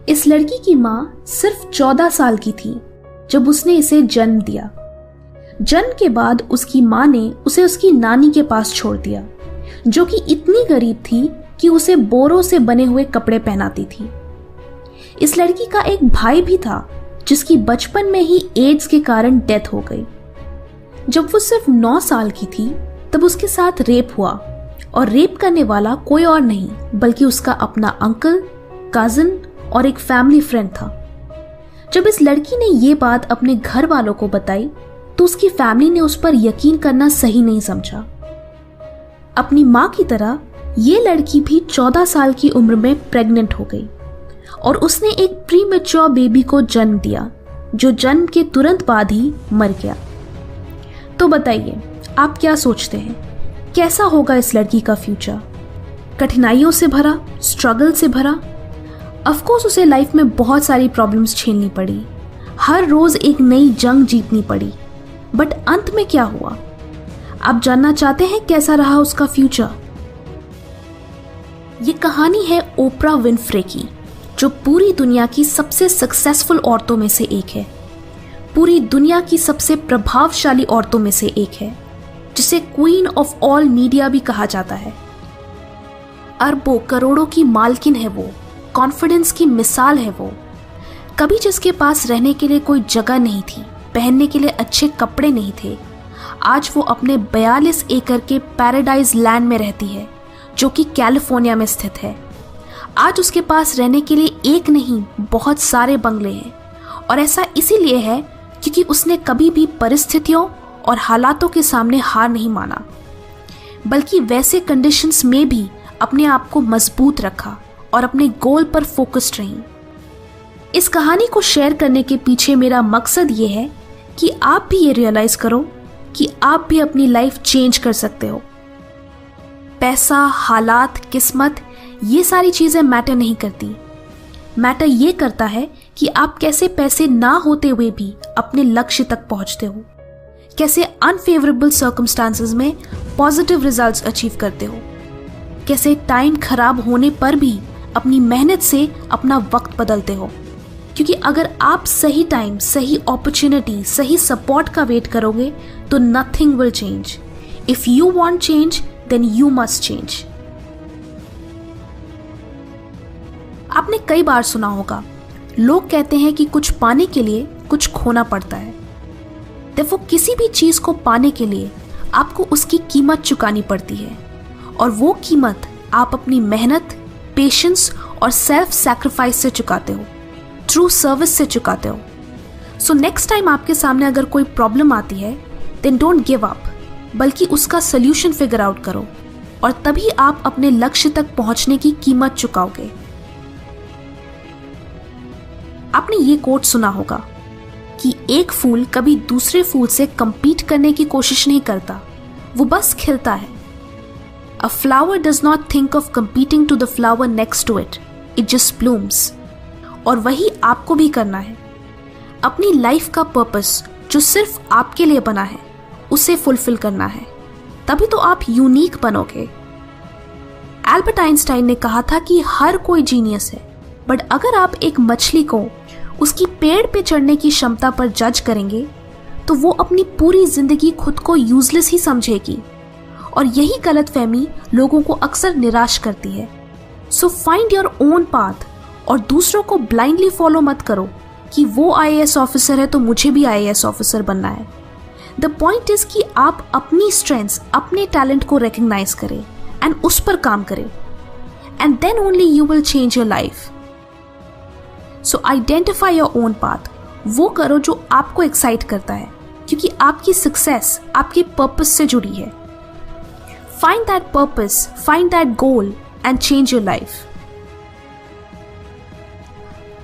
इस लड़की की माँ सिर्फ 14 साल की थी जब उसने इसे जन्म दिया। जन्म के बाद उसकी माँ ने उसे उसकी नानी के पास छोड़ दिया, जो कि इतनी गरीब थी कि उसे बोरों से बने हुए कपड़े पहनाती थी। इस लड़की का एक भाई भी था जिसकी बचपन में ही एड्स के कारण डेथ हो गई। जब वो सिर्फ 9 साल की थी तब उसके साथ रेप हुआ, और रेप करने वाला कोई और नहीं बल्कि उसका अपना अंकल, कजिन और एक फैमिली फ्रेंड था। जब इस लड़की ने ये बात अपने घर वालों को बताई तो उसकी फैमिली ने उस पर यकीन करना सही नहीं समझा। अपनी माँ की तरह ये लड़की भी 14 साल की उम्र में प्रेग्नेंट हो गई और उसने एक प्रीमेच्योर बेबी को जन्म दिया, जो जन्म के तुरंत बाद ही मर गया। तो बताइए, आप क्या सोचते हैं, कैसा होगा इस लड़की का फ्यूचर? कठिनाइयों से भरा, स्ट्रगल से भरा? ऑफ कोर्स उसे लाइफ में बहुत सारी प्रॉब्लम्स झेलनी पड़ी, हर रोज एक नई जंग जीतनी पड़ी, बट अंत में क्या हुआ? आप जानना चाहते हैं कैसा रहा उसका फ्यूचर? ये कहानी है ओपरा विनफ्रे की, जो पूरी दुनिया की सबसे सक्सेसफुल औरतों में से एक है, पूरी दुनिया की सबसे प्रभावशाली औरतों में से एक है, जिसे क्वीन ऑफ ऑल मीडिया भी कहा जाता है। अरबों करोड़ों की मालकिन है वो, कॉन्फिडेंस की मिसाल है वो। कभी जिसके पास रहने के लिए कोई जगह नहीं थी, पहनने के लिए अच्छे कपड़े नहीं थे, आज वो अपने 42 एकड़ के पैराडाइज लैंड में रहती है, जो कि कैलिफोर्निया में स्थित है। आज उसके पास रहने के लिए एक नहीं बहुत सारे बंगले हैं, और ऐसा इसीलिए है क्योंकि उसने कभी भी परिस्थितियों और हालातों के सामने हार नहीं माना, बल्कि वैसे कंडीशंस में भी अपने आप को मजबूत रखा और अपने गोल पर फोकस्ड रही। इस कहानी को शेयर करने के पीछे मेरा मकसद ये है कि आप भी ये रियलाइज करो कि आप भी अपनी लाइफ चेंज कर सकते हो। पैसा, हालात, किस्मत, ये सारी चीजें मैटर नहीं करती। मैटर ये करता है कि आप कैसे पैसे ना होते हुए भी अपने लक्ष्य तक पहुंचते हो, कैसे अनफेवरेबल सर्कमस्टांसेस में पॉजिटिव रिजल्ट्स अचीव करते हो, कैसे टाइम खराब होने पर भी अपनी मेहनत से अपना वक्त बदलते हो। क्योंकि अगर आप सही टाइम, सही अपॉर्चुनिटी, सही सपोर्ट का वेट करोगे तो nothing will change. If you want change then you must change. आपने कई बार सुना होगा, लोग कहते हैं कि कुछ पाने के लिए कुछ खोना पड़ता है। देखो, किसी भी चीज को पाने के लिए आपको उसकी कीमत चुकानी पड़ती है, और वो कीमत आप अपनी मेहनत, पेशेंस और सेल्फ सैक्रिफाइस से चुकाते हो, ट्रू सर्विस से चुकाते हो। सो नेक्स्ट टाइम आपके सामने अगर कोई प्रॉब्लम आती है, देन डोंट गिव अप, बल्कि उसका सोल्यूशन फिगर आउट करो, और तभी आप अपने लक्ष्य तक पहुंचने की कीमत चुकाओगे। आपने ये कोट सुना होगा कि एक फूल कभी दूसरे फूल से कंपीट करने की कोशिश नहीं करता, वो बस खिलता है। A flower does not think of competing to the flower next to it. It just blooms. और वही आपको भी करना है। अपनी लाइफ का पर्पस जो सिर्फ आपके लिए बना है, उसे फुलफिल करना है, तभी तो आप यूनिक बनोगे। एल्बर्ट आइंस्टाइन ने कहा था कि हर कोई जीनियस है, बट अगर आप एक मछली को उसकी पेड़ पे चढ़ने की क्षमता पर जज करेंगे तो वो अपनी पूरी जिंदगी खुद को यूजलेस ही समझेगी, और यही गलतफहमी लोगों को अक्सर निराश करती है। So find your own path, और दूसरों को ब्लाइंडली फॉलो मत करो कि वो आईएएस ऑफिसर है तो मुझे भी आईएएस ऑफिसर बनना है। द पॉइंट इज कि आप अपनी स्ट्रेंथ्स, अपने टैलेंट को रिकग्नाइज करें एंड उस पर काम करें, and then only you will change your life. So identify your own path, वो करो जो आपको एक्साइट करता है, क्योंकि आपकी सक्सेस आपके पर्पस से जुड़ी है। Find that purpose, find that goal and change your life.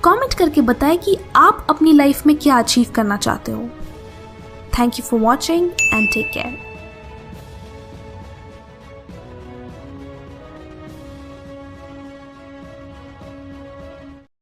Comment करके बताएं कि आप अपनी लाइफ में क्या अचीव करना चाहते हो। Thank you for watching and take care.